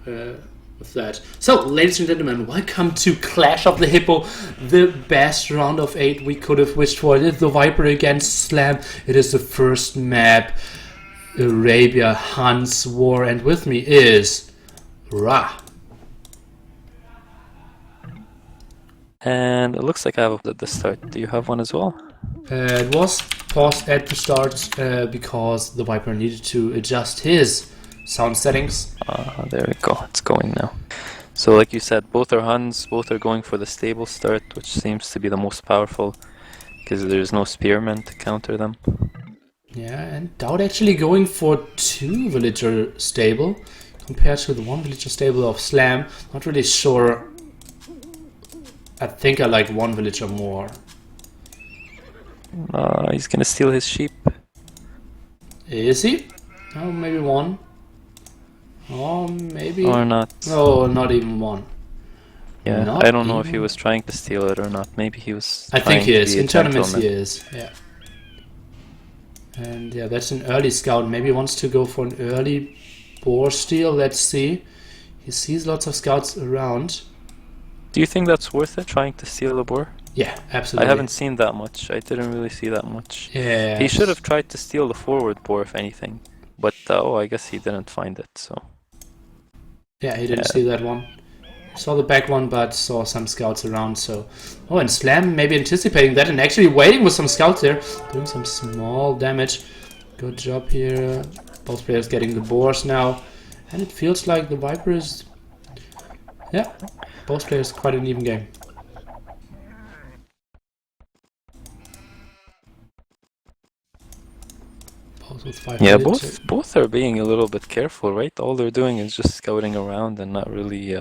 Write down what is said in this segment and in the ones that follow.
with that. So, ladies and gentlemen, welcome to Clash of the Hippo, the best round of 8 we could have wished for. It is the Viper against Slam. It is the first map, Arabia Hans War, and with me is Ra. And it looks like I have at the start. Do you have one as well? It was paused at the start because the Viper needed to adjust his sound settings. There we go. It's going now. So like you said, both are Huns, both are going for the stable start, which seems to be the most powerful because there's no spearmen to counter them. Yeah, and Dowd actually going for 2 villager stable compared to the 1 villager stable of Slam. Not really sure. I think I like 1 villager more. He's gonna steal his sheep. Is he? Oh, maybe 1. Oh, maybe. Or not. No, not even 1. Yeah, Not I don't know if even- he was trying to steal it or not. Maybe he was I think trying he to is. be a In tournaments he gentleman. is, yeah. And yeah, that's an early scout. Maybe he wants to go for an early boar steal. Let's see. He sees lots of scouts around. Do you think that's worth it, trying to steal a boar? Yeah, absolutely. I haven't seen that much. I didn't really see that much. Yeah. He should have tried to steal the forward boar, if anything. But, oh, I guess he didn't find it, so... Yeah, he didn't Yeah. see that one. Saw the back one, but saw some scouts around, so... Oh, and Slam maybe anticipating that and actually waiting with some scouts there. Doing some small damage. Good job here. Both players getting the boars now. And it feels like the Viper is... Yeah, both players quite an even game. Both with 5 Yeah, minutes. both are being a little bit careful, right? All they're doing is just scouting around and not really...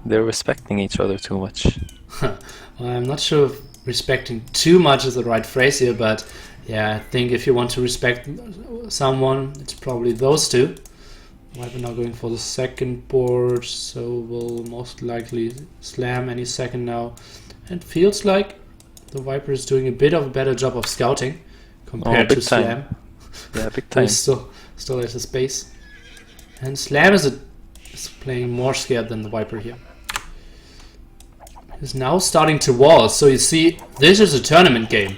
they're respecting each other too much. Well, I'm not sure if respecting too much is the right phrase here, but yeah, I think if you want to respect someone, it's probably those two. Viper now going for the second board, so will most likely Slam any second now. And feels like the Viper is doing a bit of a better job of scouting compared big to time. Slam. Yeah, big time. He's still at his base. And Slam is playing more scared than the Viper here. He's now starting to wall, so you see, this is a tournament game.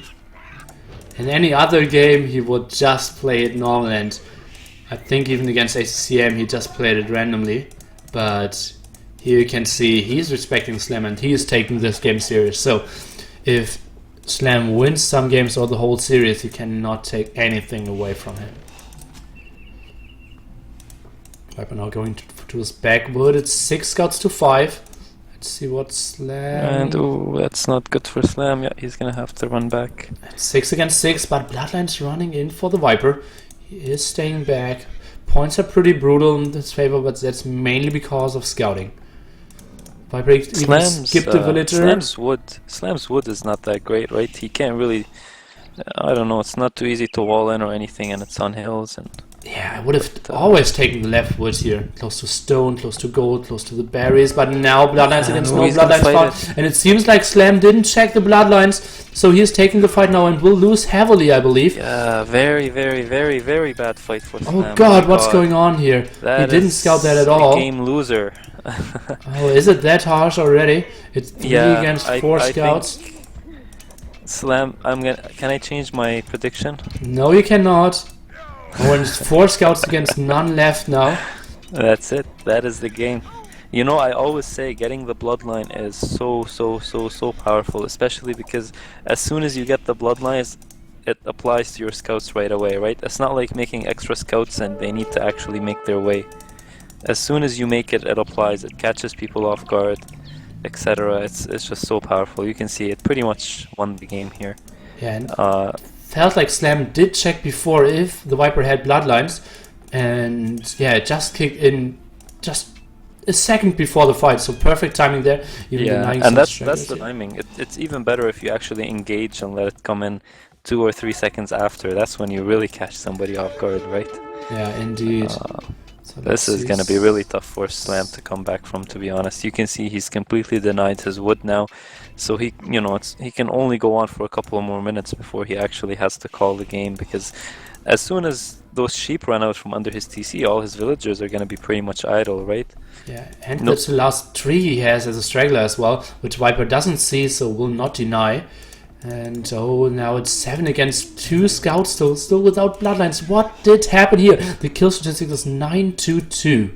In any other game, he would just play it normal, and I think even against ACCM, he just played it randomly. But here you can see he's respecting Slam, and he is taking this game serious. So if Slam wins some games or the whole series, you cannot take anything away from him. Viper now going to his backwood. It's 6 scouts to 5. Let's see what Slam... And, oh, that's not good for Slam. Yeah, he's gonna have to run back. 6 against 6, but Bloodline's running in for the Viper. He is staying back. Points are pretty brutal in his favor, but that's mainly because of scouting. Viper even skipped the villager. Slam's wood is not that great, right? He can't really... I don't know, it's not too easy to wall in or anything, and it's on hills, and... Yeah, I would have always taken the left wood here. Close to stone, close to gold, close to the berries, but now Bloodlines against no he's gonna Bloodlines fight found. And it seems like Slam didn't check the Bloodlines, so he is taking the fight now and will lose heavily, I believe. Yeah, very, very, very, very bad fight for Slam. Oh god, what's going on here? He didn't scout that at all. Game loser. Oh, is it that harsh already? It's 3 against 4 I scouts. think Slam, can I change my prediction? No, you cannot. Oh, and it's 4 scouts against none left now. That's it. That is the game. You know, I always say getting the bloodline is so powerful, especially because as soon as you get the bloodlines, it applies to your scouts right away, right? It's not like making extra scouts and they need to actually make their way. As soon as you make it, it applies. It catches people off guard, etc. It's just so powerful. You can see it pretty much won the game here. Yeah, and felt like Slam did check before if the Viper had bloodlines, and yeah, it just kicked in just a second before the fight, so perfect timing there. Even denying and some that's the here. timing. It's even better if you actually engage and let it come in 2 or 3 seconds after. That's when you really catch somebody off guard, right? Yeah, indeed. So This is going to be really tough for Slam to come back from, to be honest. You can see he's completely denied his wood now. So he, he can only go on for a couple of more minutes before he actually has to call the game, because as soon as those sheep run out from under his TC, all his villagers are gonna be pretty much idle, right? Yeah, and No, that's the last tree he has as a straggler as well, which Viper doesn't see, so will not deny. And oh, now it's 7 against 2 scouts, still without bloodlines. What did happen here? The kill statistic is 9-2.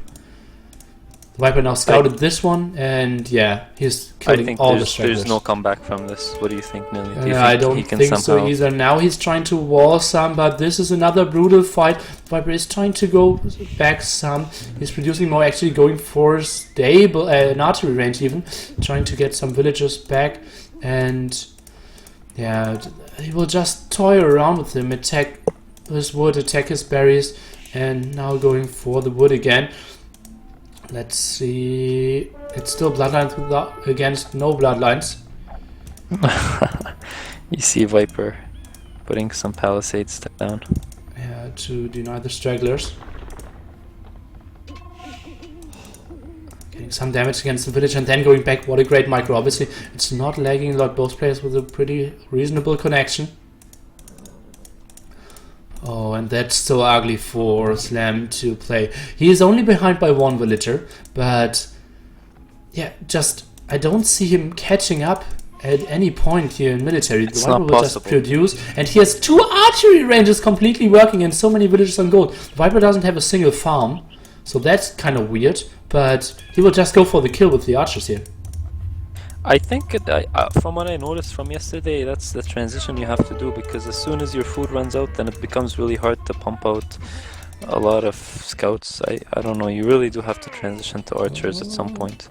Viper now scouted this one, and yeah, he's I killing think all the stragglers. there's no comeback from this. What do you think, Millie? Do you think I don't he can think so somehow... either. Now he's trying to wall some, but this is another brutal fight. Viper is trying to go back some. He's producing more, actually going for stable, an archery range even, trying to get some villagers back, and yeah, he will just toy around with him, attack his wood, attack his berries, and now going for the wood again. Let's see. It's still bloodlines against no bloodlines. You see Viper putting some palisades down. Yeah, to deny the stragglers. Getting some damage against the village and then going back. What a great micro. Obviously, it's not lagging a lot. Both players with a pretty reasonable connection. Oh, and that's so ugly for Slam to play. He is only behind by 1 villager, but yeah, just I don't see him catching up at any point here in military. The Viper will just produce, and he has 2 archery ranges completely working and so many villagers on gold. The Viper doesn't have a single farm, so that's kind of weird, but he will just go for the kill with the archers here. I think, from what I noticed from yesterday, that's the transition you have to do, because as soon as your food runs out, then it becomes really hard to pump out a lot of scouts. I don't know, you really do have to transition to archers at some point.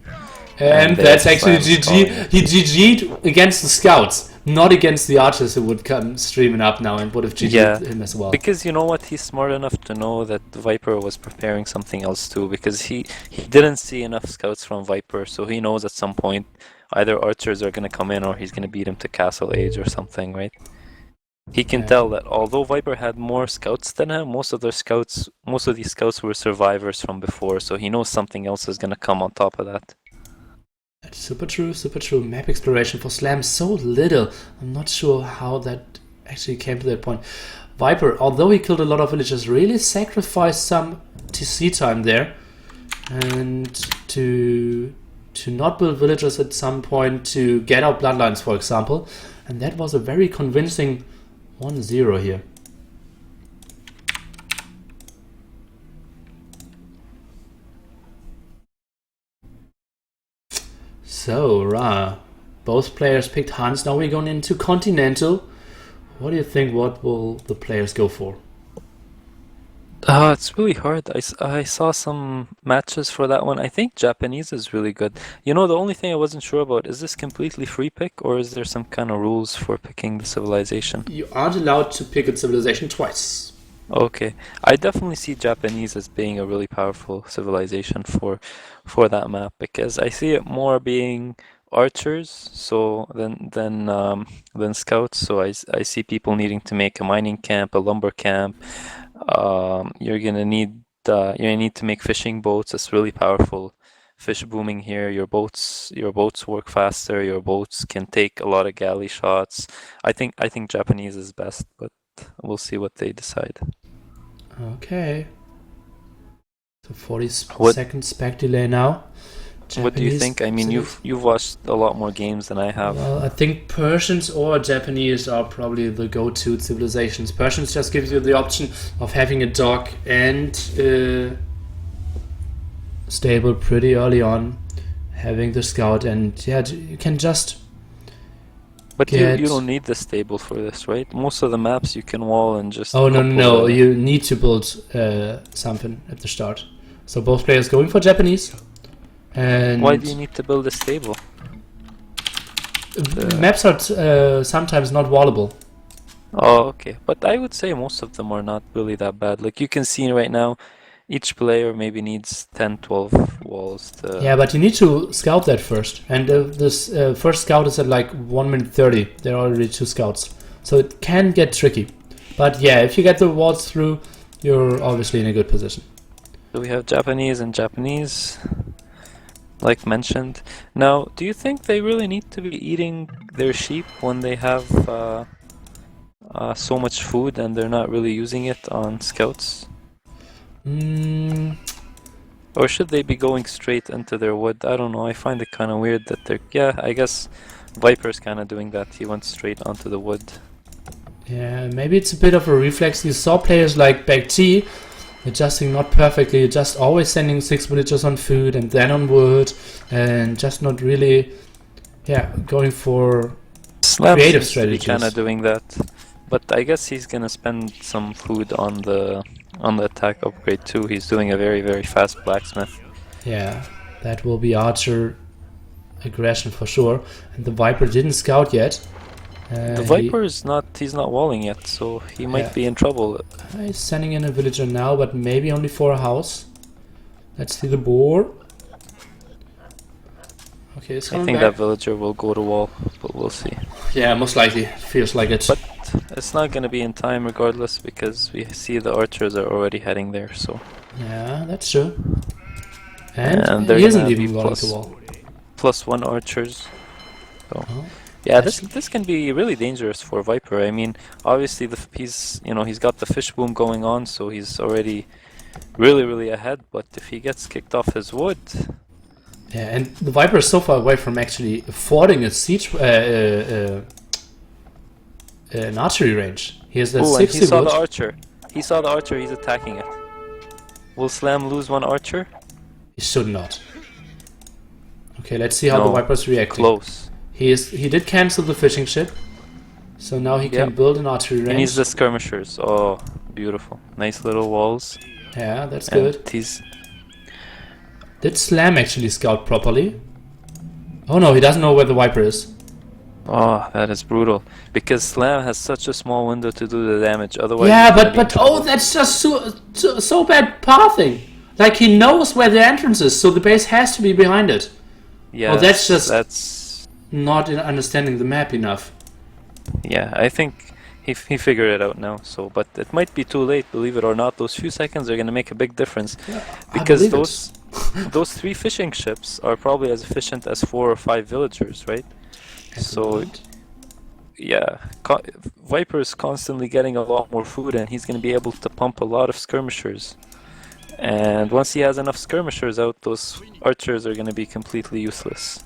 And that's actually GG. He GG'd against the scouts, not against the archers who would come streaming up now and would have GG'd him as well. Because you know what, he's smart enough to know that Viper was preparing something else too, because he didn't see enough scouts from Viper, so he knows at some point either archers are going to come in or he's going to beat him to castle age or something, right? He can tell that although Viper had more scouts than him, most of these scouts were survivors from before, so he knows something else is going to come on top of that. That's super true, super true. Map exploration for Slam, so little. I'm not sure how that actually came to that point. Viper, although he killed a lot of villagers, really sacrificed some TC time there. And to not build villagers at some point to get out bloodlines, for example. And that was a very convincing 1-0 here. So, both players picked Hans. Now we're going into Continental. What do you think? What will the players go for? It's really hard. I saw some matches for that one. I think Japanese is really good. You know, the only thing I wasn't sure about, is this completely free pick or is there some kind of rules for picking the civilization? You aren't allowed to pick a civilization twice. Okay. I definitely see Japanese as being a really powerful civilization for that map, because I see it more being archers so than scouts. So I see people needing to make a mining camp, a lumber camp. You're gonna need to make fishing boats. It's really powerful. Fish booming here. Your boats work faster. Your boats can take a lot of galley shots. I think Japanese is best, but we'll see what they decide. Okay. So 40-second spec delay now. Japanese, what do you think? I mean, you've watched a lot more games than I have. Well, I think Persians or Japanese are probably the go-to civilizations. Persians just gives you the option of having a dock and stable pretty early on, having the scout, and yeah, you can just. But you don't need the stable for this, right? Most of the maps you can wall and just. Oh no! You need to build something at the start. So both players going for Japanese. And why do you need to build a stable? Maps are sometimes not wallable. Oh, okay. But I would say most of them are not really that bad. Like you can see right now, each player maybe needs 10, 12 walls to... Yeah, but you need to scout that first. And this first scout is at like 1 minute 30. There are already 2 scouts. So it can get tricky. But yeah, if you get the walls through, you're obviously in a good position. So we have Japanese and Japanese, like mentioned. Now, do you think they really need to be eating their sheep when they have so much food and they're not really using it on scouts? Mm, Or should they be going straight into their wood? I don't know. I find it kind of weird that they're. Yeah, I guess Viper's kind of doing that. He went straight onto the wood. yeah, maybe it's a bit of a reflex. You saw players like Back T adjusting not perfectly, just always sending 6 villagers on food and then on wood, and just not really, yeah, going for Slam creative seems to be strategies. kind of doing that, but I guess he's gonna spend some food on the attack upgrade too. He's doing a very, very fast blacksmith. Yeah, that will be Archer aggression for sure. And the Viper didn't scout yet. The Viper is not. He's not walling yet, so he might Yeah. be in trouble. He's sending in a villager now, but maybe only for a house. Let's see the boar. Okay, it's I coming think back. that villager will go to wall, but we'll see. Yeah, most likely. Feels like it. But it's not gonna be in time regardless because we see the archers are already heading there. So yeah, that's true. And And they're he isn't gonna even be going to wall. +1 archers. So Oh, yeah, nice. this can be really dangerous for Viper. I mean, obviously he's got the fish boom going on, so he's already really ahead. But if he gets kicked off his wood, Yeah, and the Viper is so far away from actually affording a siege, an archery range. He has that oh, and 60 he saw wood. the archer. He saw the archer. He's attacking it. Will Slam lose 1 archer? He should not. Okay, let's see how the No, Viper's reacting. Close. He did cancel the fishing ship, so now he can Yep. build an archery He range. needs the skirmishers. Oh, beautiful. Nice little walls. Yeah, that's And good. he's Did Slam actually scout properly? Oh no, he doesn't know where the Viper is. Oh, that is brutal. Because Slam has such a small window to do the damage. Otherwise, Yeah, he's gonna be in but trouble. oh, that's just so bad pathing. Like he knows where the entrance is, so the base has to be behind it. Yeah, that's just- that's Not in understanding the map enough. yeah. I think he figured it out now. So, but it might be too late. Believe it or not, those few seconds are gonna make a big difference. Because believe it. those 3 fishing ships are probably as efficient as 4 or 5 villagers, right? At the So moment. yeah, Viper is constantly getting a lot more food, and he's gonna be able to pump a lot of skirmishers. And once he has enough skirmishers out, those archers are gonna be completely useless.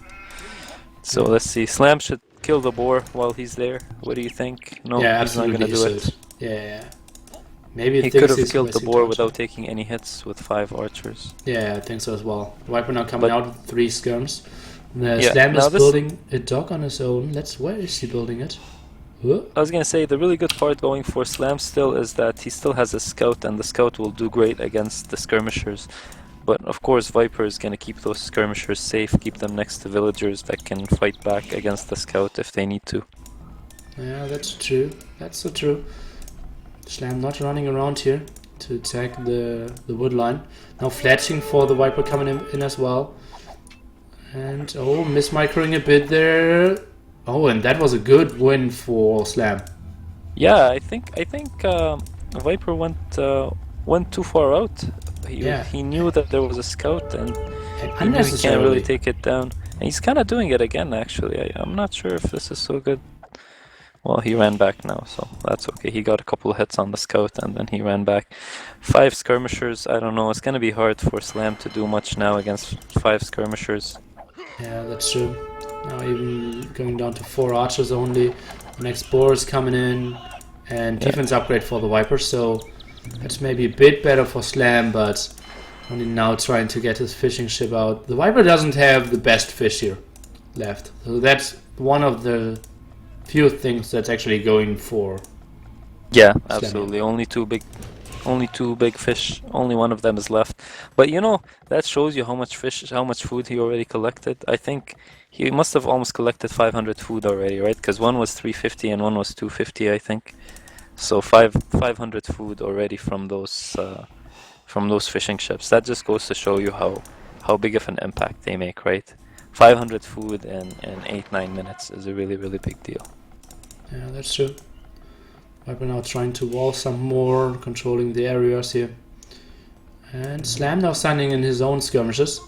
So let's see. Slam should kill the boar while he's there. What do you think? No, yeah, he's not absolutely. gonna do he it. should. Yeah. Maybe it He thinks could have he's killed the wasting boar time. without taking any hits with 5 archers. Yeah, I think so as well. The Viper now coming But- out with 3 skirms. The Yeah, Slam now is this- building a dock on his own. Where is he building it? Huh? I was gonna say the really good part going for Slam still is that he still has a scout, and the scout will do great against the skirmishers. But of course, Viper is gonna keep those skirmishers safe, keep them next to villagers that can fight back against the scout if they need to. Yeah, that's true. That's so true. Slam not running around here to attack the wood line. Now fletching for the Viper coming in as well. And oh, mismicroing a bit there. Oh, and that was a good win for Slam. Yeah, I think Viper went too far out. Yeah. He knew that there was a scout, and And he knew he can't unnecessarily. really take it down. And he's kind of doing it again, actually. I'm not sure if this is so good. Well, he ran back now, so that's okay. He got a couple of hits on the scout, and then he ran back. 5 skirmishers, I don't know. It's going to be hard for Slam to do much now against 5 skirmishers. Yeah, that's true. Now even going down to 4 archers only. The next boar is coming in. And Yeah. defense upgrade for the Viper, so that's maybe a bit better for Slam, but only now trying to get his fishing ship out. The Viper doesn't have the best fish here left. So that's one of the few things that's actually going for. Yeah, Slam. absolutely. Only two big fish. Only one of them is left. But you know, that shows you how much food he already collected. I think he must have almost collected 500 food already, right? Because one was 350 and one was 250, I think. So 500 food already from those fishing ships. That just goes to show you how big of an impact they make, right? 500 food in 8-9 minutes is a really big deal. Yeah, that's true. Viper now trying to wall some more, controlling the areas here. And Slam now standing in his own skirmishes,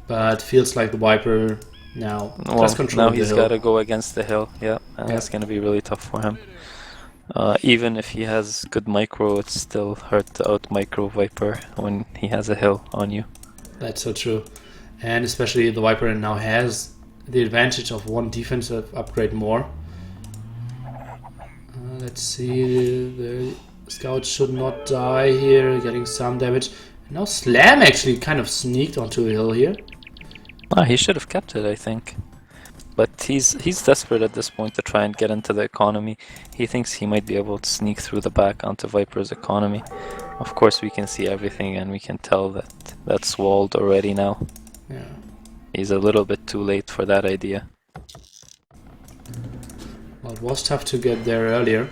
but feels like the Viper now Well, just controlling now he's the got hill. to go against the hill, yeah, and Yeah. that's going to be really tough for him. Even if he has good micro, it's still hard to out micro Viper when he has a hill on you. That's so true. And especially the Viper now has the advantage of one defensive upgrade more. Let's see, the scout should not die here, getting some damage. And now Slam actually kind of sneaked onto a hill here. He should have kept it, I think. But he's desperate at this point to try and get into the economy. He thinks he might be able to sneak through the back onto Viper's economy. Of course we can see everything and we can tell that that's walled already now. Yeah. He's a little bit too late for that idea. Well, it was tough to get there earlier.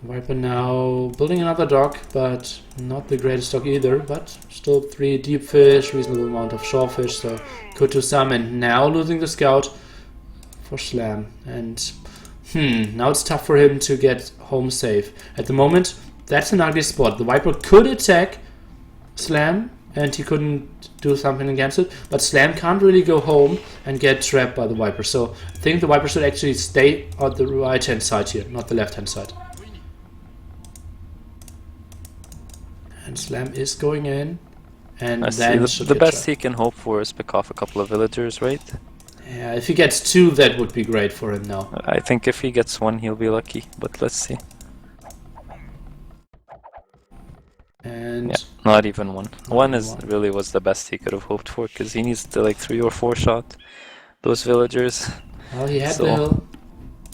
Viper now building another dock, but not the greatest dock either, but still 3 deep fish, reasonable amount of shorefish, so could do some, and now losing the scout for Slam. And now it's tough for him to get home safe. At the moment, that's an ugly spot. The Viper could attack Slam, and he couldn't do something against it, but Slam can't really go home and get trapped by the Viper. So I think the Viper should actually stay on the right hand side here, not the left hand side. And Slam is going in, and then the best he can hope for is pick off a couple of villagers, right? Yeah, if he gets 2, that would be great for him now. I think if he gets 1, he'll be lucky, but let's see. And yeah, not even 1. 1 really was the best he could have hoped for, because he needs to like 3 or 4 shot those villagers. Well, he had the hill.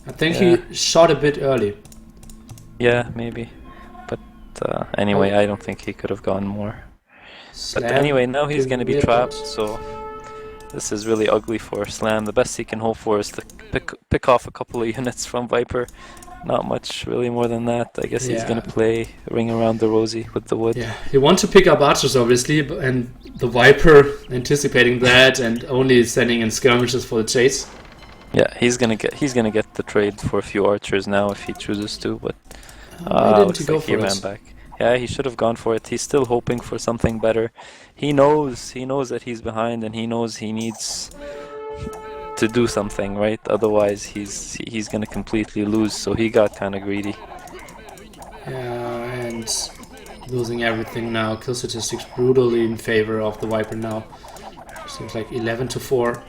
I think he shot a bit early. Yeah, maybe. But anyway, I don't think he could have gone more. But anyway, now he's going to be trapped, so this is really ugly for Slam. The best he can hope for is to pick off a couple of units from Viper. Not much, really, more than that. I guess he's going to play Ring Around the Rosie with the wood. Yeah, he wants to pick up archers, obviously, and the Viper anticipating that and only sending in skirmishes for the chase. Yeah, he's gonna get the trade for a few archers now if he chooses to, but looks like he ran back. Yeah, he should have gone for it. He's still hoping for something better. He knows that he's behind, and he knows he needs to do something, right? Otherwise, he's gonna completely lose. So he got kind of greedy. Yeah, and losing everything now. Kill statistics brutally in favor of the Viper now. Seems like 11-4.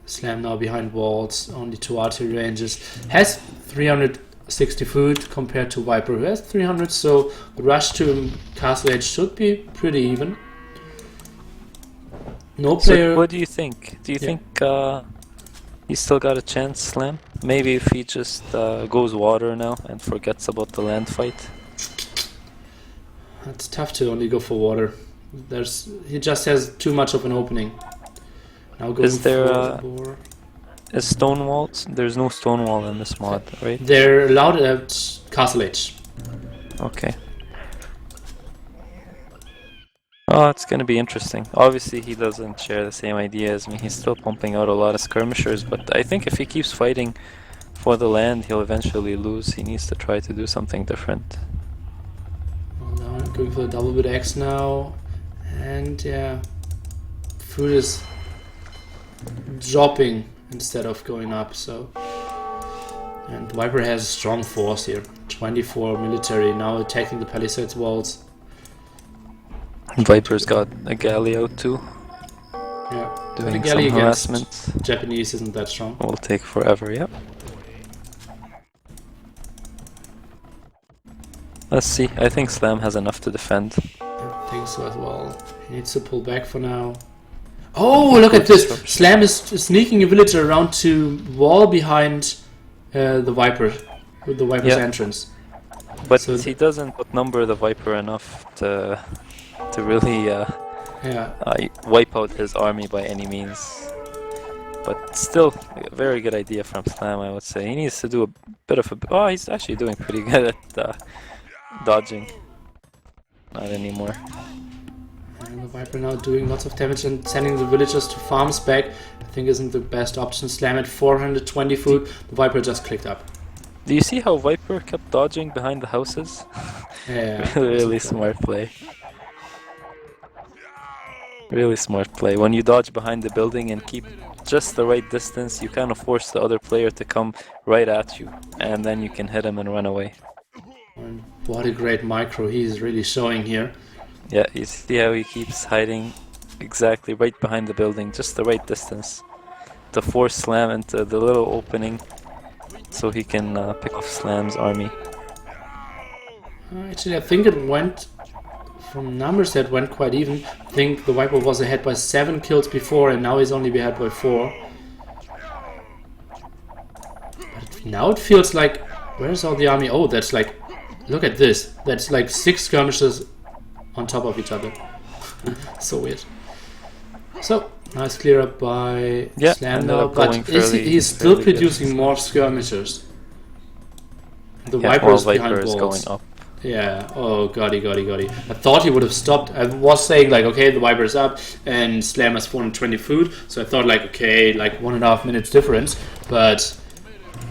Slam now behind walls. Only 2 artillery ranges. Has 360 food compared to Viper, who has 300. So the rush to Castle Edge should be pretty even. No player. So what do you think? Do you think he's still got a chance, Slam? Maybe if he just goes water now and forgets about the land fight. It's tough to only go for water. He just has too much of an opening. Now going Is there for a stone wall? There's no stone wall in this mod, right? They're allowed at Castle Edge. Okay. Oh, it's gonna be interesting. Obviously, he doesn't share the same idea as me. He's still pumping out a lot of skirmishers, but I think if he keeps fighting for the land, he'll eventually lose. He needs to try to do something different. Well, now I'm going for the double bit X now, and yeah, food is dropping instead of going up. So, and Viper has a strong force here. 24 military now attacking the palisades walls. Viper's got a galley out too. Yeah, doing the galley some harassment. Japanese isn't that strong. Will take forever, yep. Let's see, I think Slam has enough to defend. I think so as well. He needs to pull back for now. Oh, look at this! Slam is sneaking a villager around to wall behind the Viper, with the Viper's entrance. But so he doesn't outnumber the Viper enough to really wipe out his army by any means. But still, a very good idea from Slam, I would say. He needs to do a bit of a... Oh, he's actually doing pretty good at dodging. Not anymore. And the Viper now doing lots of damage and sending the villagers to farms back. I think isn't the best option. Slam at 420 food. The Viper just clicked up. Do you see how Viper kept dodging behind the houses? Yeah. Really smart play. Really smart play. When you dodge behind the building and keep just the right distance, you kind of force the other player to come right at you, and then you can hit him and run away. And what a great micro he's really showing here. Yeah, you see how he keeps hiding exactly right behind the building, just the right distance to force Slam into the little opening so he can pick off Slam's army. Actually, I think it went, from numbers it went quite even. I think TheViper was ahead by 7 kills before, and now he's only ahead by 4. But now it feels like, where's all the army? Oh, that's like, look at this. That's like 6 skirmishes on top of each other. So weird. So, nice clear up by Slam now, but he's still producing more skirmishers. The Viper is behind Viper is walls. going up. Yeah, oh goddy. I thought he would have stopped. I was saying like, okay, the Viper is up and Slam has 420 food, so I thought like, okay, like 1.5 minutes difference, but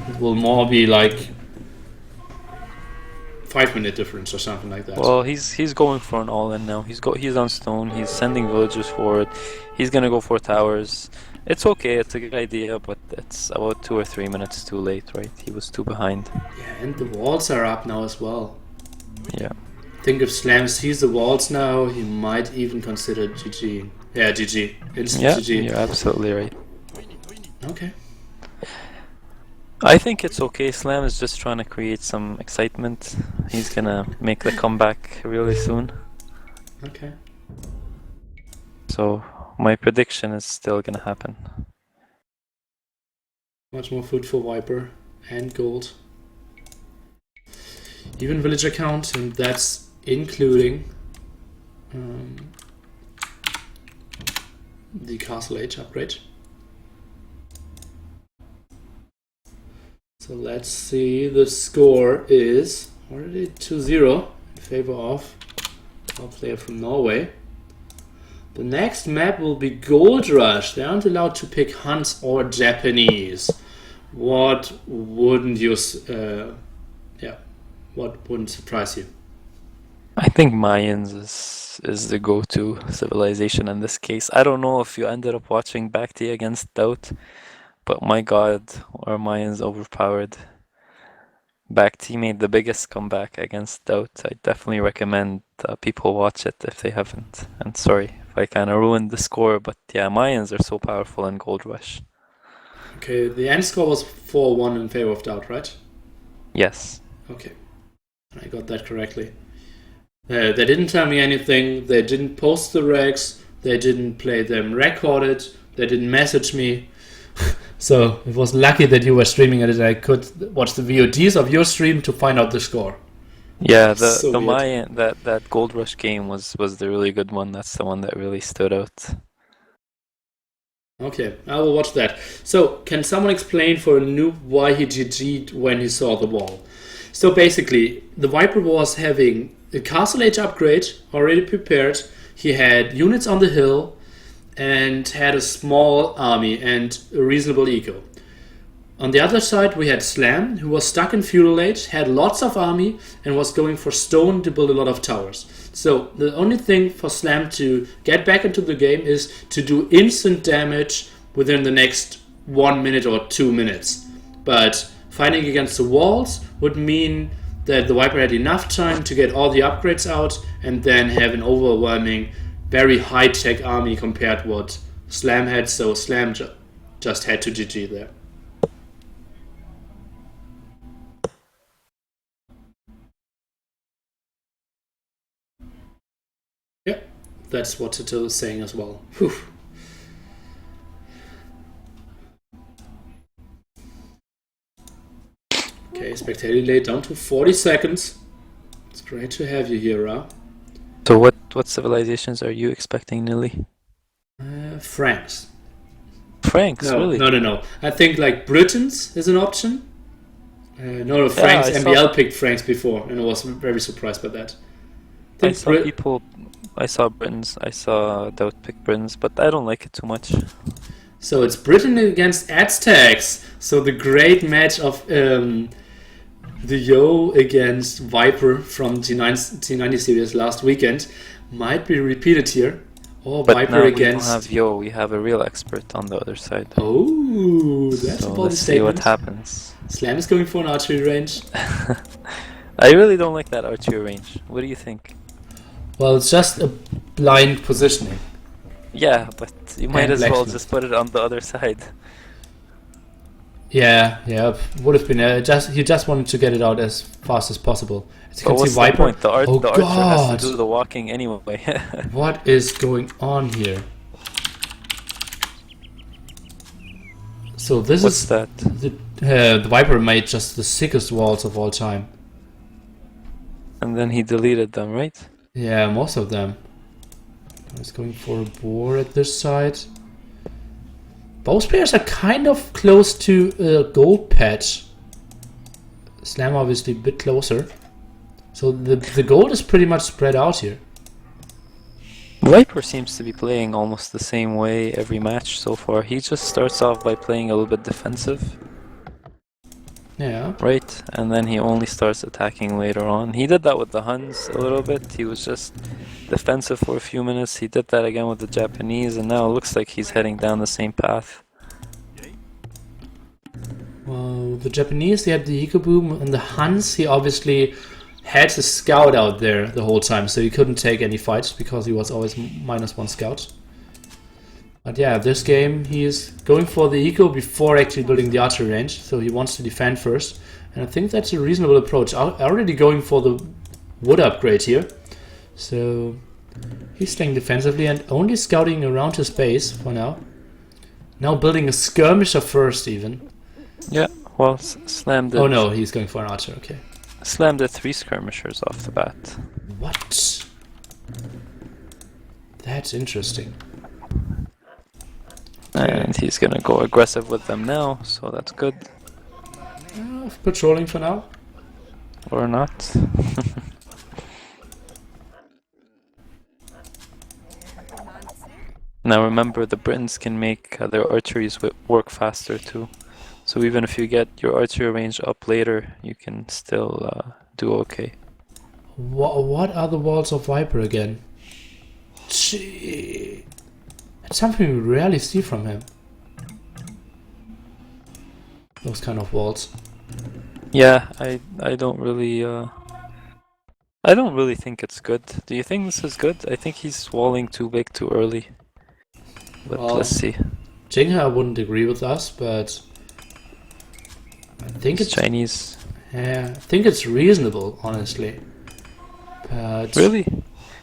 it will more be like 5-minute difference or something like that. Well, he's going for an all-in now. He's on stone. He's sending villagers forward. He's gonna go for towers. It's okay. It's a good idea, but it's about 2 or 3 minutes too late, right? He was too behind. Yeah, and the walls are up now as well. Yeah. I think if Slam sees the walls now, he might even consider GG. Yeah, GG. Instant GG. You're absolutely right. Okay. I think it's okay. Slam is just trying to create some excitement. He's gonna make the comeback really soon. Okay. So my prediction is still gonna happen. Much more food for Viper and gold. Even villager count, and that's including the Castle Age upgrade. So let's see, the score is already 2-0 in favor of our player from Norway. The next map will be Gold Rush. They aren't allowed to pick Huns or Japanese. What wouldn't you, what wouldn't surprise you? I think Mayans is the go-to civilization in this case. I don't know if you ended up watching Bacti against Doubt, but my god, are Mayans overpowered. Bacti made the biggest comeback against Doubt. I definitely recommend people watch it if they haven't. And sorry if I kind of ruined the score, but yeah, Mayans are so powerful in Gold Rush. Okay, the end score was 4-1 in favor of Doubt, right? Yes. Okay, I got that correctly. They didn't tell me anything, they didn't post the regs, they didn't play them recorded, they didn't message me. So it was lucky that you were streaming it and I could watch the VODs of your stream to find out the score. Yeah, So the weird. Mayan that Gold Rush game was the really good one. That's the one that really stood out. Okay, I will watch that. So, can someone explain for a noob why he GG'd when he saw the wall? So basically, the Viper was having a Castle Age upgrade already prepared. He had units on the hill and had a small army and a reasonable eco. On the other side, we had Slam, who was stuck in Feudal Age, had lots of army, and was going for stone to build a lot of towers. So the only thing for Slam to get back into the game is to do instant damage within the next 1 minute or 2 minutes. But fighting against the walls would mean that the Viper had enough time to get all the upgrades out and then have an overwhelming, very high-tech army compared to what Slam had. So Slam just had to GG there. Yeah, that's what Tito is saying as well. Whew. Okay, spectator delay down to 40 seconds. It's great to have you here, Ra. So what civilizations are you expecting, Nilly? Franks. Franks, No, really? no. I think like Britons is an option. No, Franks. MBL picked Franks before, and I was very surprised by that. I saw Britons, I saw Doubt pick Britons, but I don't like it too much. So it's Britain against Aztecs. So the great match of the Yo against Viper from T90 series last weekend might be repeated here. Oh, But Viper now we don't against. have Yo, we have a real expert on the other side. Oh, that's a So bold let's see what statement. happens. Slam is going for an archery range. I really don't like that archery range. What do you think? Well, it's just a blind positioning. Yeah, but you might And as well blacksmith. just put it on the other side. Yeah, would have been. He just wanted to get it out as fast as possible. As you But can see, what's the Viper. point? The Oh archer has God! to do the walking anyway. What is going on here? So this What's is that? the Viper made just the sickest walls of all time. And then he deleted them, right? Yeah, most of them. He's going for a boar at this side. Both players are kind of close to a gold patch. Slam obviously a bit closer. So the gold is pretty much spread out here. Viper seems to be playing almost the same way every match so far. He just starts off by playing a little bit defensive, Yeah. right? And then he only starts attacking later on. He did that with the Huns a little bit. He was just defensive for a few minutes. He did that again with the Japanese, and now it looks like he's heading down the same path. Well, the Japanese, they had the Eco Boom, and the Huns, he obviously had his scout out there the whole time, so he couldn't take any fights because he was always -1 scout. But yeah, this game he is going for the eco before actually building the archery range, so he wants to defend first. And I think that's a reasonable approach. Already going for the wood upgrade here. So he's staying defensively and only scouting around his base for now. Now building a skirmisher first even. Yeah, well, Slam did. Oh no, he's going for an archer, okay. Slam did 3 skirmishers off the bat. What? That's interesting. And he's gonna go aggressive with them now, so that's good. Patrolling for now. Or not. Now remember, the Britons can make their archeries work faster too. So even if you get your archery range up later, you can still do okay. What are the walls of Viper again? Gee. That's something we rarely see from him. Those kind of walls. Yeah, I don't really I don't really think it's good. Do you think this is good? I think he's walling too big too early. But Well, let's see. Jingha wouldn't agree with us, but I think it's Chinese. Yeah, I think it's reasonable, honestly. But Really?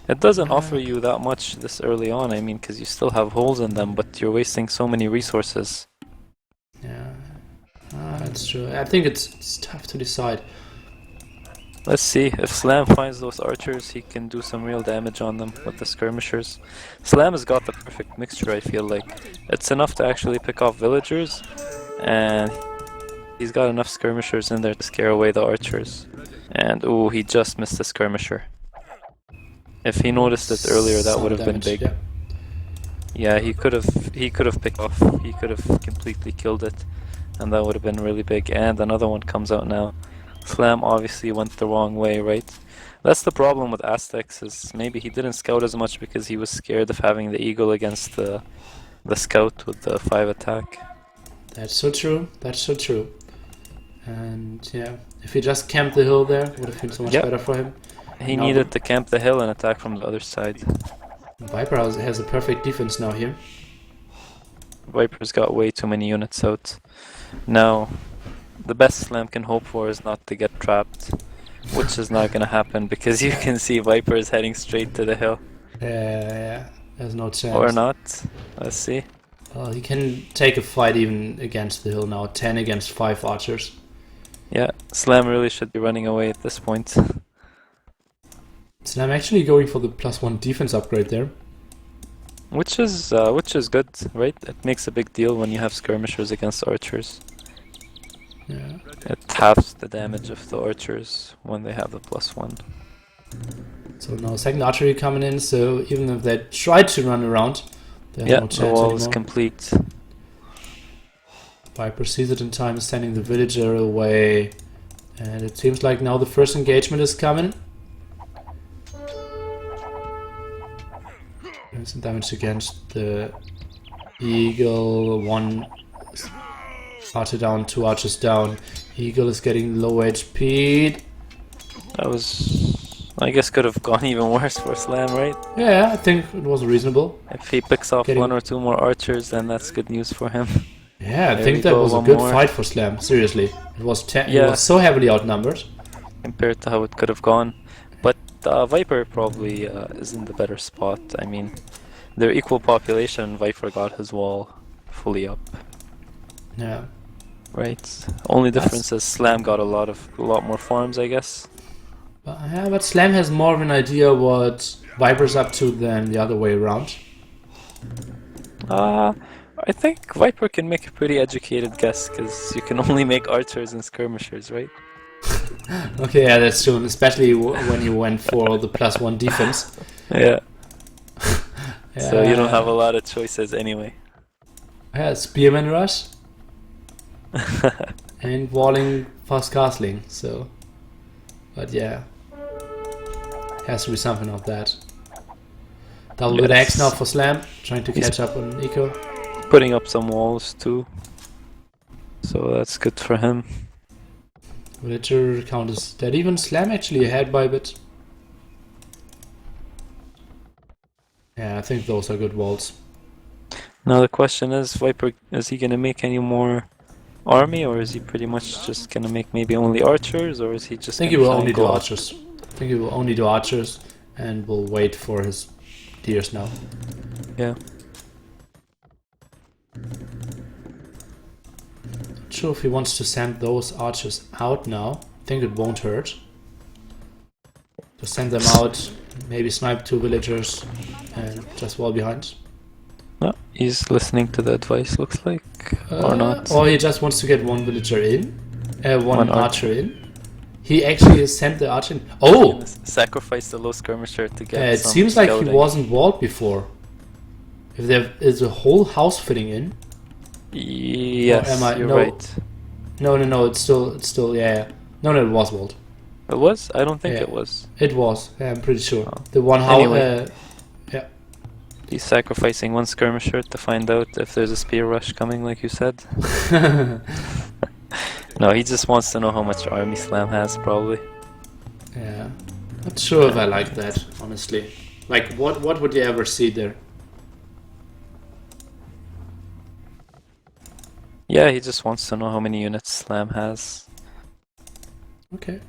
It doesn't offer you that much this early on, I mean, because you still have holes in them, but you're wasting so many resources. yeah, that's true. I think it's tough to decide. Let's see, if Slam finds those archers, he can do some real damage on them with the skirmishers. Slam has got the perfect mixture, I feel like. It's enough to actually pick off villagers, and he's got enough skirmishers in there to scare away the archers. And ooh, he just missed the skirmisher. If he noticed it earlier, that Some would have been damage, big. yeah. Yeah, he could have picked off. He could have completely killed it, and that would have been really big. And another one comes out now. Slam obviously went the wrong way, right? That's the problem with Aztecs, is maybe he didn't scout as much because he was scared of having the eagle against the scout with the 5 attack. That's so true. That's so true. And yeah, if he just camped the hill there, would have been so much Yep. better for him. He Now needed to camp the hill and attack from the other side. Viper has a perfect defense now here. Viper's got way too many units out. Now, the best Slam can hope for is not to get trapped, which is not gonna happen because you can see Viper is heading straight to the hill. Yeah, there's no chance. Or not. Let's see. Well, he can take a fight even against the hill now. 10 against 5 archers. Yeah, Slam really should be running away at this point. So I'm actually going for the +1 defense upgrade there. Which is good, right? It makes a big deal when you have skirmishers against archers. Yeah. It halves the damage of the archers when they have the +1. So now second archery coming in, so even if they tried to run around, they have Yeah, no the chance wall is anymore. complete. Viper sees it in time, sending the villager away. And it seems like now the first engagement is coming. Doing some damage against the Eagle. One archer down, 2 archers down. Eagle is getting low HP. That was, I guess, could have gone even worse for Slam, right? Yeah, I think it was reasonable. If he picks off 1 or 2 more archers, then that's good news for him. Yeah, I There think we that go, was a one good more. fight for Slam. Seriously, it was it Yeah. was so heavily outnumbered. Compared to how it could have gone. But Viper probably is in the better spot. I mean, they're equal population. Viper got his wall fully up, Yeah, right? Only That's- difference is Slam got a lot more farms, I guess. but Slam has more of an idea what Viper's up to than the other way around. I think Viper can make a pretty educated guess because you can only make archers and skirmishers, right? Okay, yeah, that's true, and especially when you went for the +1 defense. Yeah. So you don't Yeah. have a lot of choices anyway. Yeah, Spearman Rush and Walling fast castling, so. But yeah. Has to be something of that. Double with Yes. X now for Slam, trying to He's- catch up on Eco. Putting up some walls too. So that's good for him. Villager count is dead. Even Slam actually ahead by a bit. Yeah, I think those are good walls. Now the question is, Viper, is he gonna make any more army, or is he pretty much just gonna make maybe only archers, or is he I just think he gonna will try only and do go up? archers. I think he will only do archers and will wait for his deers now. Yeah. Not sure if he wants to send those archers out now. I think it won't hurt. Just send them out, maybe snipe 2 villagers and just wall behind. No, he's listening to the advice, looks like, or not. Or he just wants to get 1 villager in, one One archer in. He actually sent the archer in. Oh! Gonna sacrifice the low skirmisher to get It some seems like he scouting. wasn't walled before. If there is a whole house fitting in. Yes, Or am I- you're no. right. No, it's still, yeah. No, it was walled. It was? I don't think Yeah. it was. It was, yeah, I'm pretty sure. Oh. The one house, Anyway. He's sacrificing 1 skirmisher to find out if there's a spear rush coming, like you said. No, he just wants to know how much army Slam has, probably. yeah. Not sure if I like that, honestly. Like, what would you ever see there? Yeah, he just wants to know how many units Slam has. Okay.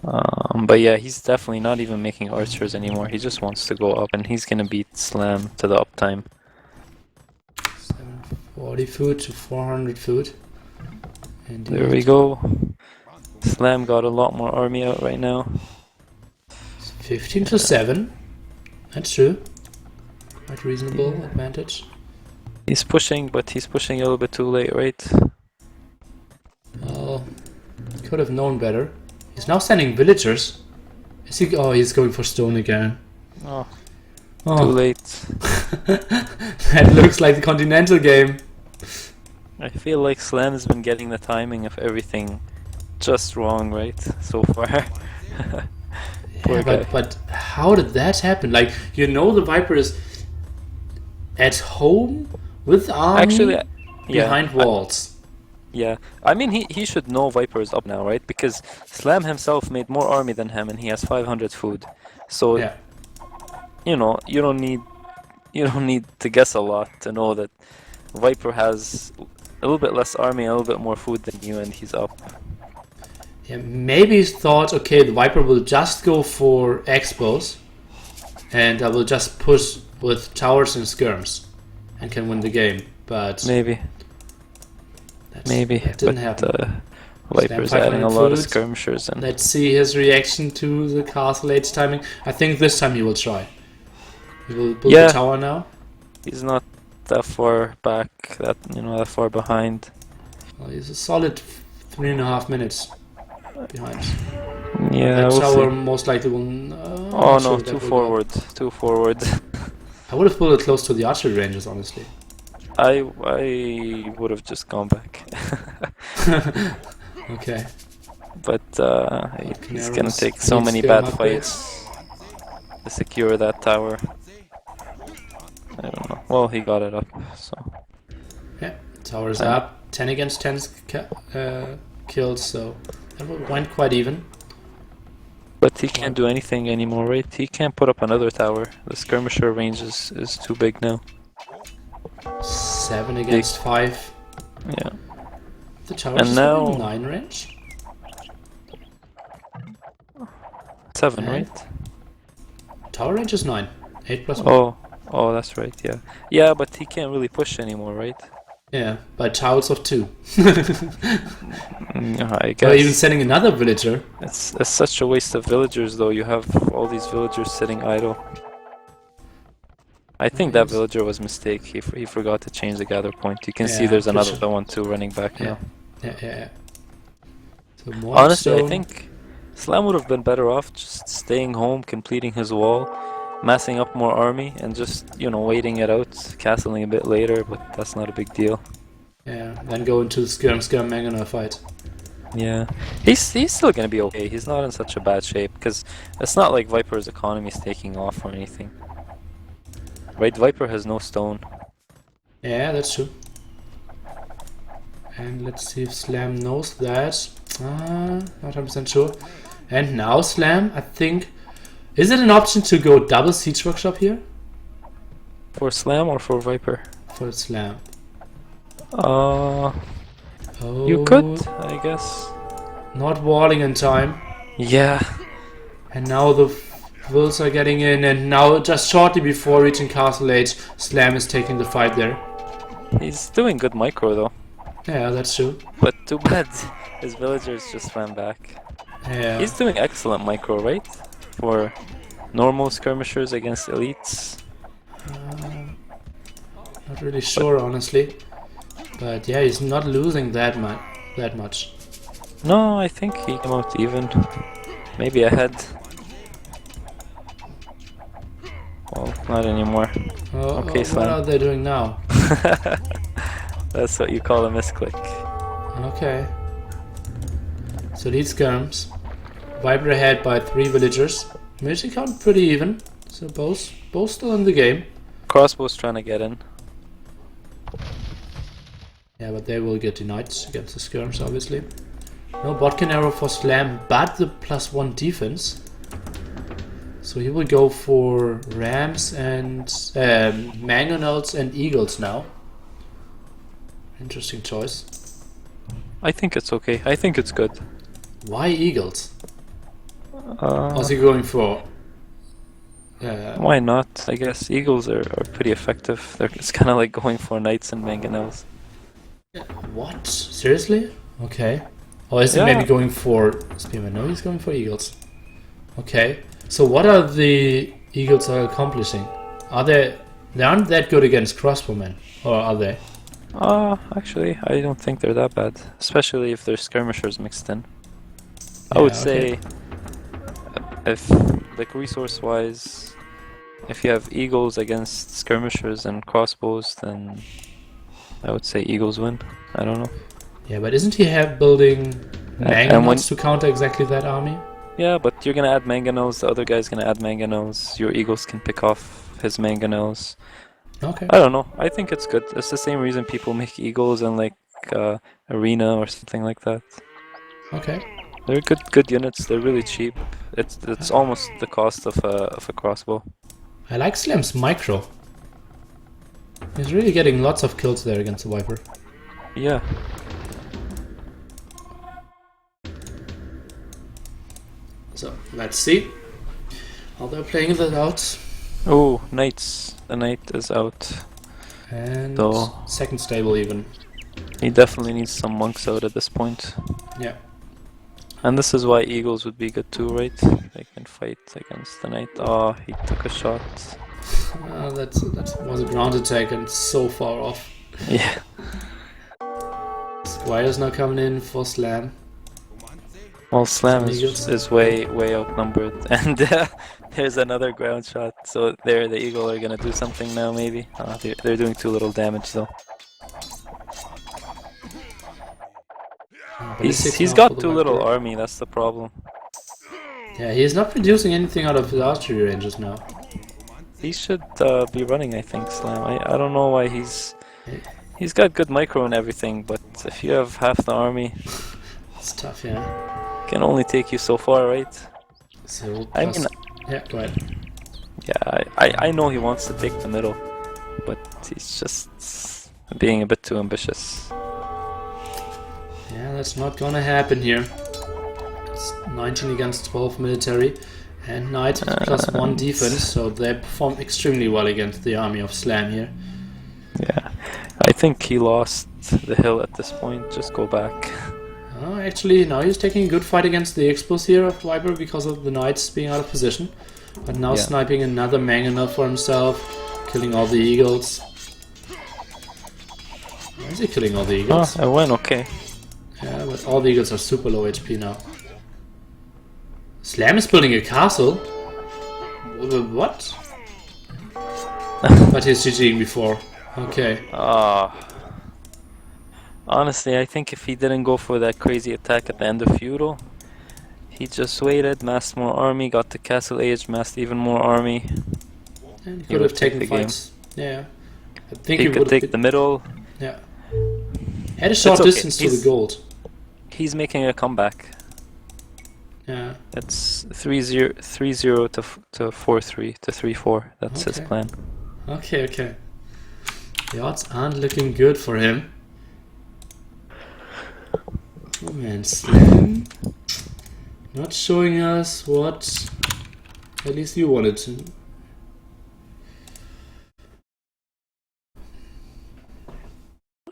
But yeah, he's definitely not even making archers anymore. He just wants to go up, and he's gonna beat Slam to the uptime. 740 food to 400 food. And There we go. Slam got a lot more army out right now. 15 to 7. That's true. Quite reasonable advantage. He's pushing, but he's pushing a little bit too late, right? Well, could have known better. He's now sending villagers. Is he? Oh, he's going for stone again. Oh, Oh, too late. that looks like the Continental game. I feel like Slam has been getting the timing of everything just wrong, right? So far. Poor Yeah, guy. but how did that happen? Like, you know, the Viper is at home with army Actually, behind yeah, walls. yeah. I mean, he should know Viper is up now, right? Because Slam himself made more army than him, and he has 500 food. So Yeah. you know, you don't need to guess a lot to know that Viper has a little bit less army, a little bit more food than you, and he's up. Yeah, maybe he thought, okay, the Viper will just go for expos, and I will just push with towers and skirms, and can win the game. But Maybe, that but didn't happen. Viper's Slam adding a 500 lot of food. skirmishers, and Let's see his reaction to the castle age timing. I think this time he will try. He will build Yeah. the tower now. he's not that far back, that far behind. Well, he's a solid 3.5 minutes behind. Yeah, That we'll tower see. most likely will. Oh not no, sure that too will go. forward, too forward. I would have pulled it close to the archery ranges, honestly. I would have just gone back. Okay. But he's Canaries gonna take so needs many to bad upgrades. fights. to secure that tower. I don't know. Well, he got it up, so. Yeah, tower's up. 10 against 10 kills, so that went quite even. But he can't do anything anymore, right? He can't put up another tower. The skirmisher range is too big now. 7 against 5. Yeah. The tower's now 9 range. 7, right? Tower range is 9. 8 plus 1. Oh, that's right. Yeah. Yeah, but he can't really push anymore, right? Yeah, by towers of 2. I guess. Or even sending another villager. It's such a waste of villagers, though. You have all these villagers sitting idle. I think that villager was a mistake. He forgot to change the gather point. You can see there's another one too running back now. Yeah. So honestly, I think Slam would have been better off just staying home, completing his wall, massing up more army, and just, waiting it out, castling a bit later, but that's not a big deal. Yeah, then go into the Skirm Mangonel fight. Yeah, he's still gonna be okay. He's not in such a bad shape, because it's not like Viper's economy is taking off or anything. Right, Viper has no stone. Yeah, that's true. And let's see if Slam knows that. Not 100% sure. And now Slam, I think... Is it an option to go double Siege Workshop here? For Slam or for Viper? For Slam. You could, I guess. Not walling in time. Yeah. And now the Wolves are getting in, and now just shortly before reaching Castle Age, Slam is taking the fight there. He's doing good micro though. Yeah, that's true. But too bad his villagers just ran back. Yeah. He's doing excellent micro, right? For normal skirmishers against elites. Not really sure, honestly. But yeah, he's not losing that much. No, I think he came out even. Maybe ahead. Well, not anymore. Okay, What are they doing now? That's what you call a misclick. Okay. So these skirms. Viper ahead by 3 villagers. Music count pretty even. So both still in the game. Crossbow's trying to get in. Yeah, but they will get denied against the skirms, obviously. No botkin arrow for Slam, but the +1 defense. So he will go for rams and mangonels and eagles now. Interesting choice. I think it's okay. I think it's good. Why eagles? What's he going for? Why not? I guess eagles are pretty effective. It's kind of like going for knights and mangonels. What? Seriously? Okay. Or is he maybe going for spearmen? No, he's going for eagles. Okay. So what are the eagles are accomplishing? They aren't that good against crossbowmen, or are they? Actually, I don't think they're that bad, especially if there's skirmishers mixed in. I would say, if like resource-wise, if you have eagles against skirmishers and crossbows, then I would say eagles win. I don't know. Yeah, but isn't he building mangonels to counter exactly that army? Yeah, but you're gonna add mangonels, the other guy's gonna add mangonels, your eagles can pick off his mangonels. Okay. I don't know, I think it's good. It's the same reason people make eagles in like Arena or something like that. Okay. They're good units, they're really cheap. It's almost the cost of a crossbow. I like Slam's micro. He's really getting lots of kills there against the Viper. Yeah. So, let's see how they're playing that out. Oh, knights. The knight is out. And so, second stable even. He definitely needs some monks out at this point. Yeah. And this is why eagles would be good too, right? They can fight against the knight. Oh, he took a shot. That was a ground attack and so far off. Yeah. Squire's now coming in for Slam. Well, Slam is way outnumbered, and there's another ground shot. So there, the eagle are gonna do something now, maybe. They're doing too little damage though. He's got too little army. That's the problem. Yeah, he's not producing anything out of his archery ranges now. He should be running, I think, Slam. I don't know why he's got good micro and everything, but if you have half the army, It's tough, yeah. can only take you so far, right? So, I plus, mean, yeah, go ahead. yeah, I know he wants to take the middle, but he's just being a bit too ambitious. Yeah, that's not gonna happen here. It's 19 against 12 military, and Knight plus 1 defense, so they perform extremely well against the army of Slam here. Yeah, I think he lost the hill at this point. Just go back. Oh, actually, now he's taking a good fight against the Expos here of Viper because of the Knights being out of position. But now sniping another mangonel for himself, killing all the eagles. Why is he killing all the eagles? Oh, I went okay. Yeah, but all the eagles are super low HP now. Slam is building a castle? What? But he's GGing before. Okay. Honestly, I think if he didn't go for that crazy attack at the end of Feudal, he just waited, massed more army, got to Castle Age, massed even more army. And he could have taken fights. Yeah. I think he could take the middle. Yeah. Had a short distance to the gold. He's making a comeback. Yeah. It's 3-0 to 4-3 to 3-4. That's his plan. Okay, okay. The odds aren't looking good for him. Oh man, Slam not showing us what at least you wanted to.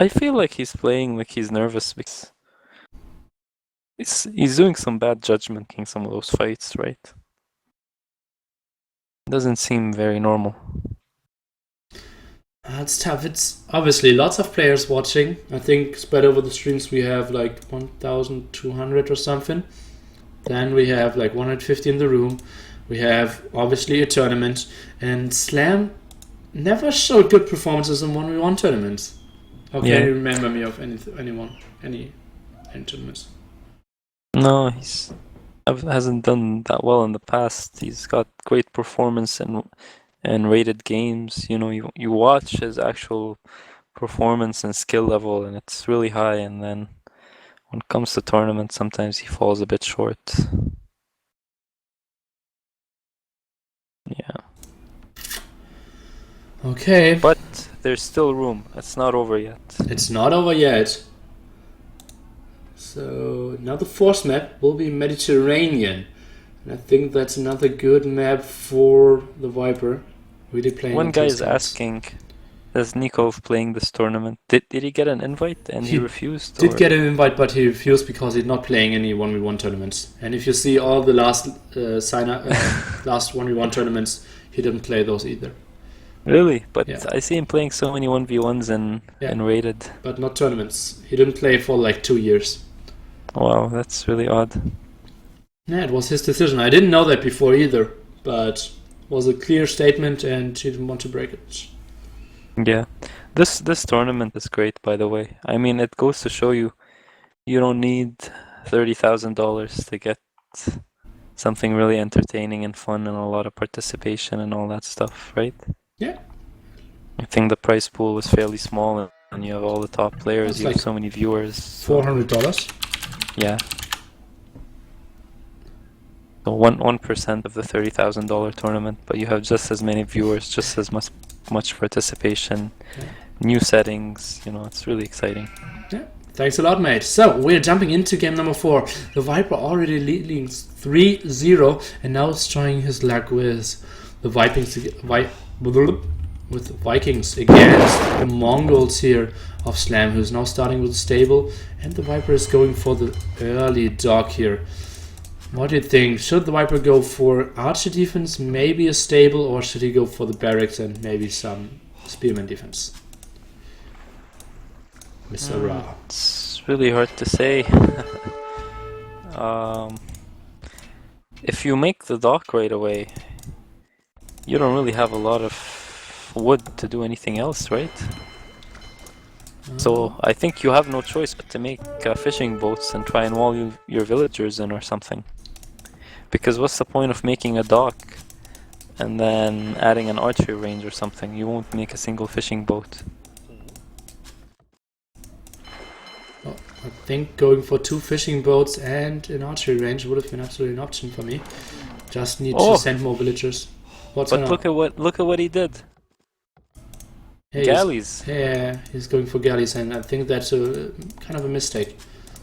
I feel like he's playing like he's nervous because he's doing some bad judgment in some of those fights, right? Doesn't seem very normal. It's tough. It's obviously lots of players watching. I think spread over the streams we have like 1,200 or something. Then we have like 150 in the room. We have obviously a tournament. And Slam never showed good performances in 1v1 tournaments. How can you remember me of any tournaments? No, hasn't done that well in the past. He's got great performance and rated games. You know, you watch his actual performance and skill level, and it's really high. And then when it comes to tournaments, sometimes he falls a bit short. Yeah. Okay. But there's still room. It's not over yet. It's not over yet. So now the fourth map will be Mediterranean. And I think that's another good map for the Viper. Really playing. One guy is asking, is Nikov playing this tournament? Did he get an invite and he refused? Did get an invite, but he refused because he's not playing any 1v1 tournaments. And if you see all the last last 1v1 tournaments, he didn't play those either. Really? But I see him playing so many 1v1s and rated. But not tournaments. He didn't play for like 2 years. Wow, that's really odd. Yeah, it was his decision. I didn't know that before either, but it was a clear statement and he didn't want to break it. Yeah. This tournament is great, by the way. I mean, it goes to show you don't need $30,000 to get something really entertaining and fun and a lot of participation and all that stuff, right? Yeah. I think the prize pool is fairly small and you have all the top players, you have so many viewers. $400? Yeah. So 1% of the $30,000 tournament, but you have just as many viewers, just as much participation, new settings, you know, it's really exciting. Yeah. Thanks a lot, mate. So, we're jumping into game number 4. The Viper already leading 3-0, and now it's trying his luck with the Vikings against the Mongols here of Slam, who's now starting with stable, and the Viper is going for the early dog here. What do you think? Should the Viper go for archer defense, maybe a stable, or should he go for the barracks and maybe some spearman defense? Mr. Ra. It's really hard to say. If you make the dock right away, you don't really have a lot of wood to do anything else, right? So I think you have no choice but to make fishing boats and try and wall your villagers in or something. Because what's the point of making a dock and then adding an archery range or something? You won't make a single fishing boat. Well, I think going for 2 fishing boats and an archery range would have been absolutely an option for me. Just need to send more villagers. What's But look at what he did. Hey, Galleys. He's going for galleys, and I think that's a kind of a mistake.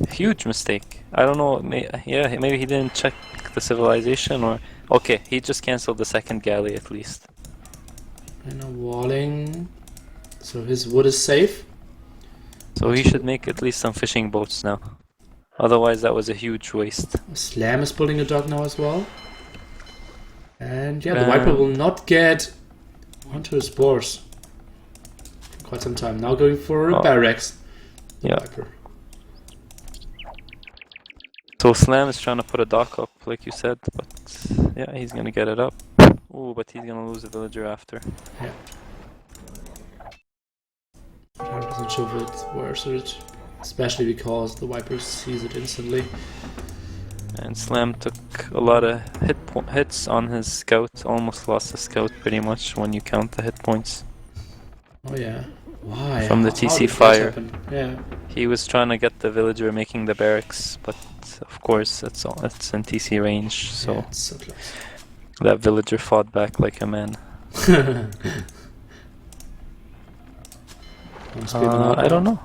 Huge mistake. I don't know. Maybe he didn't check the civilization, or okay, he just cancelled the second galley at least. And a walling, so his wood is safe. So he should make at least some fishing boats now. Otherwise, that was a huge waste. Slam is building a dock now as well. And yeah, the Viper will not get onto his spores for quite some time. Now going for a barracks. Yeah. Viper. So Slam is trying to put a dock up, like you said, but yeah, he's gonna get it up. Ooh, but he's gonna lose a villager after. Yeah. 100% sure if it's worth it, especially because the Viper sees it instantly. And Slam took a lot of hits on his scout, almost lost the scout pretty much when you count the hit points. Oh yeah. Why? From the How TC did that fire. happen? Yeah. He was trying to get the villager making the barracks, but of course it's in TC range, so, Yeah, it's so close. that villager fought back like a man. I don't know.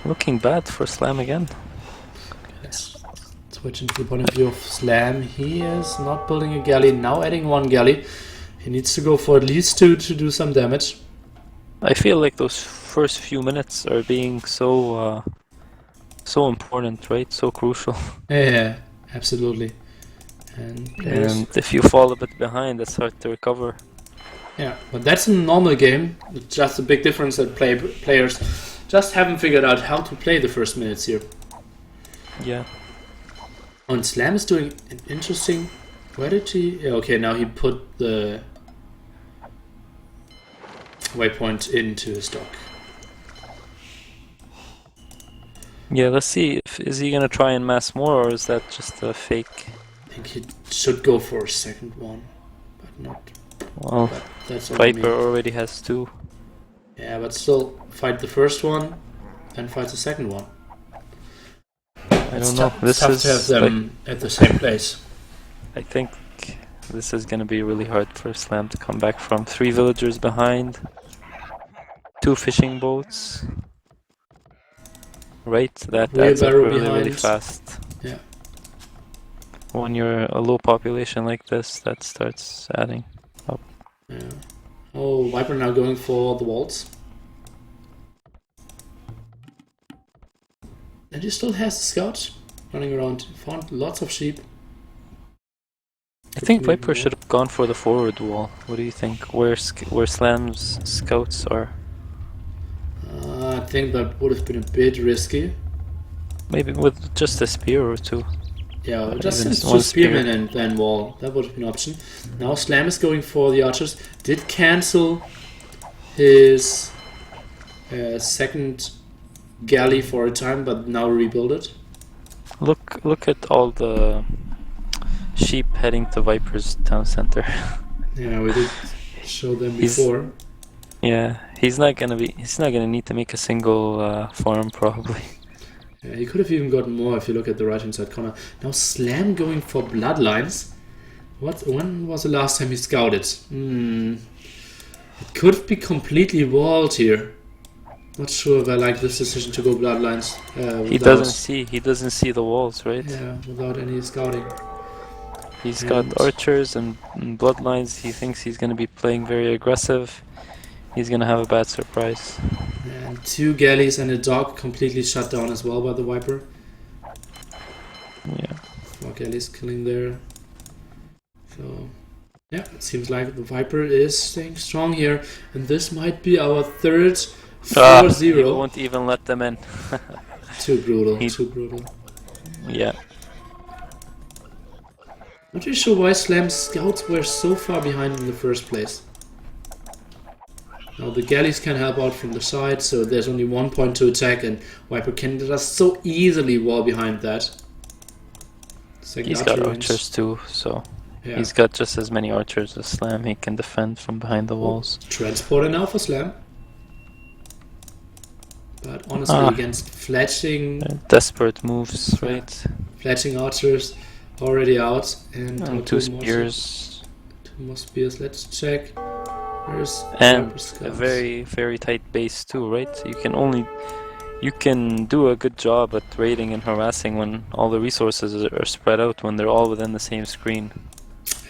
Looking bad for Slam again. Let's switch into the point of view of Slam. He is not building a galley, now adding 1 galley. He needs to go for at least 2 to do some damage. I feel like those first few minutes are being so important, right? So crucial. Yeah, absolutely. And if you fall a bit behind, it's hard to recover. yeah, but that's a normal game. It's just a big difference that players just haven't figured out how to play the first minutes here. Yeah. And Slam is doing an interesting... Where did he... Yeah, okay, now he put the waypoint into his dock. Yeah, let's see. Is he gonna try and mass more, or is that just a fake? I think he should go for a second one, but not... Well, But that's only me. Viper already has 2. Yeah, but still, fight the first one, then fight the second one. I don't know. It's tough to have them at the same place. I think this is gonna be really hard for Slam to come back from. 3 villagers behind, 2 fishing boats. Right, that adds up really fast. Yeah. When you're a low population like this, that starts adding up. Yeah. Oh, Viper now going for the walls. And he still has the scouts running around. Found lots of sheep. I think Viper should have gone for the forward wall. What do you think? Where Slam's scouts are? I think that would have been a bit risky. Maybe with just a spear or 2. Yeah, just even since 2 one spearmen spear. and then wall. That would have been an option. Now Slam is going for the archers. Did cancel his second galley for a time, but now rebuild it. Look at all the sheep heading to Viper's town center. Yeah, we did show them He's- before. Yeah, he's not gonna need to make a single farm probably. Yeah, he could have even gotten more if you look at the right hand side corner. Now Slam going for bloodlines. When was the last time he scouted? It could be completely walled here. Not sure if I like this decision to go bloodlines. He doesn't see the walls, right? Yeah, without any scouting. He's got archers and bloodlines. He thinks he's gonna be playing very aggressive. He's gonna have a bad surprise. And 2 galleys and a dog completely shut down as well by the Viper. Yeah. 4 galleys killing there. So, yeah, it seems like the Viper is staying strong here. And this might be our third 4-0. He won't even let them in. Too brutal, too brutal. Yeah. Not really sure why Slam's scouts were so far behind in the first place. Now the galleys can help out from the side, so there's only 1 point to attack, and Viper can just so easily wall behind that. Second He's got archer archers too, so yeah. he's got just as many archers as Slam. He can defend from behind the walls. Transporter now for Slam. But honestly, against fletching... Desperate moves, right? Fletching archers already out. And Two spears. Two more spears, let's check. Where's And a very, very tight base too, right? You can do a good job at raiding and harassing when all the resources are spread out, when they're all within the same screen.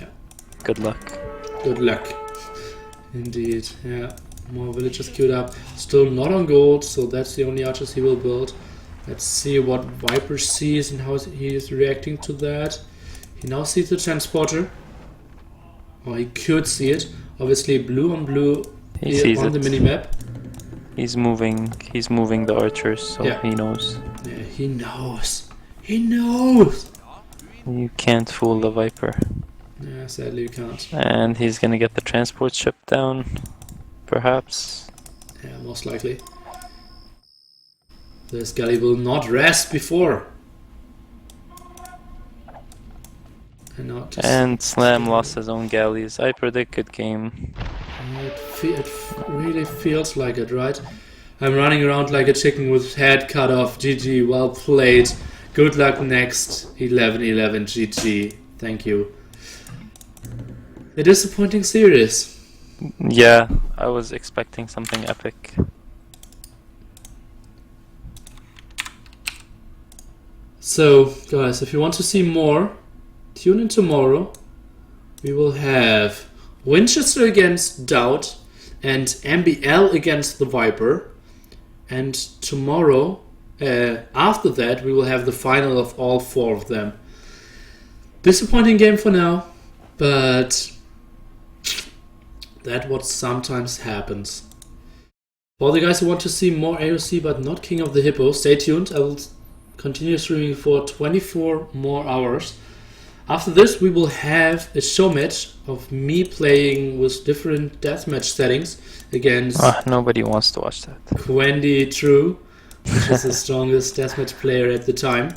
Yeah. Good luck. Good luck. Indeed, yeah. More villagers queued up. Still not on gold, so that's the only archers he will build. Let's see what Viper sees and how he is reacting to that. He now sees the transporter. Or he could see it. Obviously blue on blue He sees on it. the minimap. He's moving the archers, so Yeah. he knows. Yeah, he knows. He knows! You can't fool the Viper. Yeah, sadly you can't. And he's gonna get the transport ship down, perhaps. Yeah, most likely. This galley will not rest before. And Slam lost his own galleys. I predict good game. It really feels like it, right? I'm running around like a chicken with head cut off. GG, well played. Good luck next. 11-11 GG. Thank you. A disappointing series. Yeah, I was expecting something epic. So, guys, if you want to see more, tune in tomorrow. We will have Winchester against Doubt and MBL against the Viper. And tomorrow, after that, we will have the final of all four of them. Disappointing game for now, but that's what sometimes happens. For the guys who want to see more AOC but not King of the Hippo, stay tuned. I will continue streaming for 24 more hours. After this, we will have a show match of me playing with different deathmatch settings against nobody wants to watch that. Quendy True, which is the strongest deathmatch player at the time.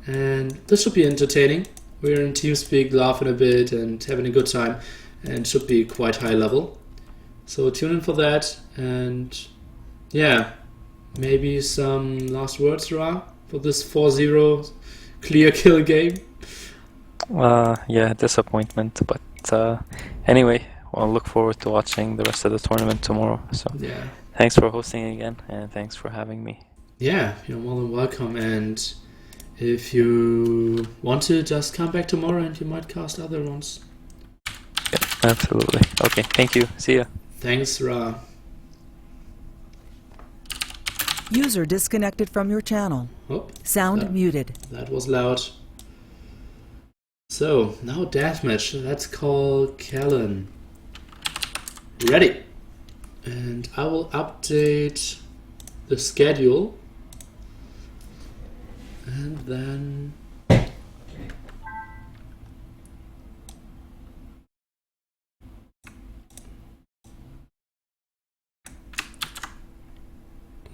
And this should be entertaining. We're in TeamSpeak, laughing a bit and having a good time, and should be quite high level. So tune in for that, and yeah, maybe some last words, Ra, for this 4-0 clear kill game. Yeah, disappointment, but anyway, I'll look forward to watching the rest of the tournament tomorrow. So Yeah. Thanks for hosting again, and thanks for having me. Yeah, you're more than welcome, and if you want to, just come back tomorrow and you might cast other ones. Yep, absolutely. Okay, thank you. See ya. Thanks, Ra. User disconnected from your channel. Oh, Sound muted. that was loud. So, now deathmatch. Let's call Kellen. Ready. And I will update the schedule. And then...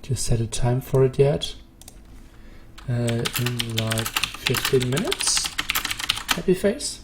Did you set a time for it yet? In like 15 minutes? Happy face?